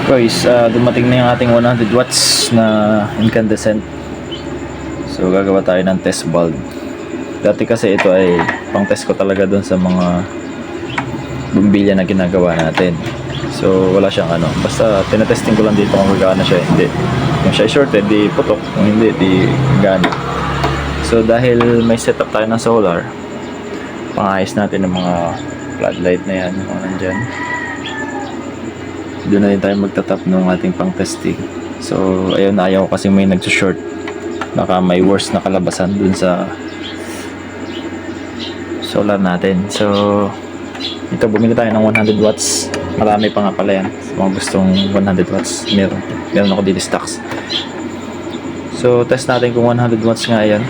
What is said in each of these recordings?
Guys, dumating na yung ating 100 watts na incandescent. So gagawa tayo ng test bulb. Dati kasi ito ay pang test ko talaga dun sa mga bumbilya na ginagawa natin. So wala siyang ano, basta tinetesting ko lang dito kung gagana siya, hindi. Kung siya shorted, di putok. Kung hindi, di gana. So dahil may setup tayo ng solar, pangayos natin ng mga floodlight na yan, mga nandyan. Doon na rin tayo magtatap ng ating pang testing. So ayun, ayaw kasi may nagsushort, baka may worse na kalabasan dun sa solar natin. So ito, bumili tayo ng 100 watts. Marami pa nga pala yan. Sa mga gustong 100 watts, meron ako dito stocks. So test natin kung 100 watts nga yan.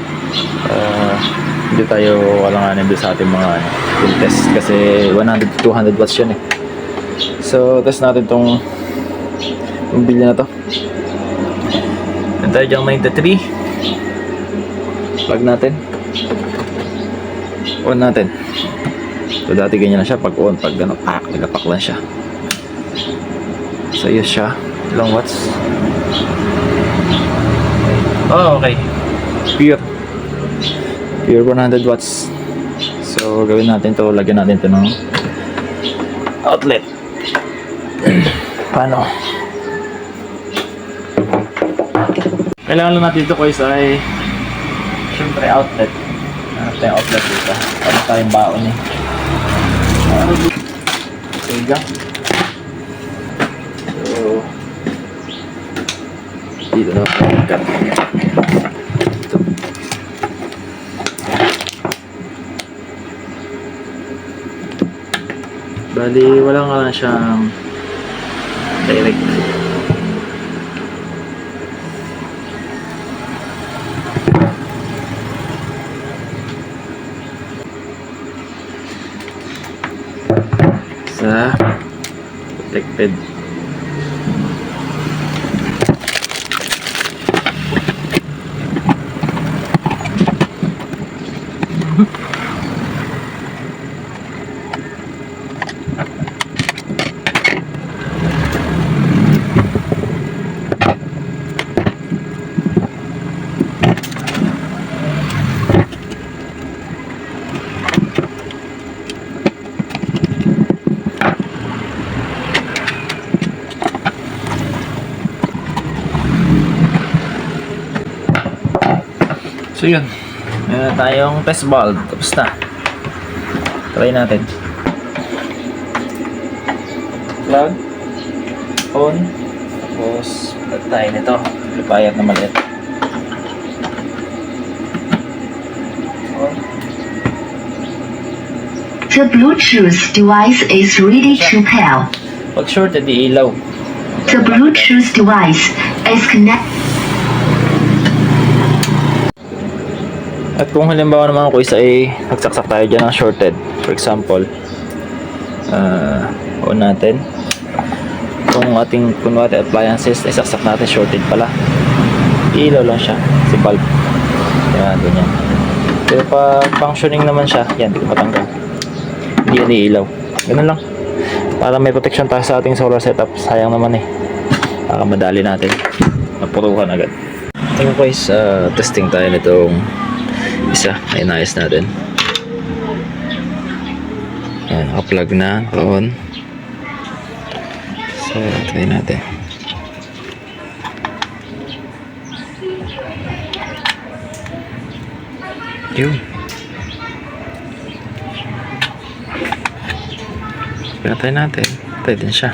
Hindi tayo walanganin doon sa ating mga test, kasi 100 to 200 watts yun eh. So test natin tong bumbilya na to. Yan tayo dyang 93. Plug natin, on natin. So dati ganyan na siya, pag on, pag gano'n, nagapak lang siya. So yes siya. Ilang watts? Oh, okay. Pure 100 watts. So gawin natin to, lagyan natin to ng outlet. Paano? Kailangan lang natin ito guys ay syempre outlet. Hanap tayong outlet dito. Para tayong baon eh. Okay lang. So dito na ako mag-cut. Ito. Bali, wala nga lang siyang direct. Sa protected. So yun, meron tayong test bulb. Tapos na. Try natin. Plug. On. Tapos plug tayo nito. Lupayat na maliit. On. The Bluetooth device is ready to pair. Pag shorted, ilaw. The Bluetooth device is connected. At kung halimbawa naman ko isa ay nagsaksak tayo dyan ng shorted, for example, on natin, kung ating kunwari appliances ay saksak natin shorted pala, ilaw lang siya, si bulb. Yan, ganyan. Pero pag functioning naman siya, yan, hindi ko matanggal, hindi yan iilaw. Ganun lang, para may protection tayo sa ating solar setup. Sayang naman eh, baka madali natin, mapuruhan agad. Tingnan ko guys, testing tayo nitong isa, ay naayos natin. Ayan, naka-plug na, on. So, try natin. Yun. Pinatay natin. Try din siya.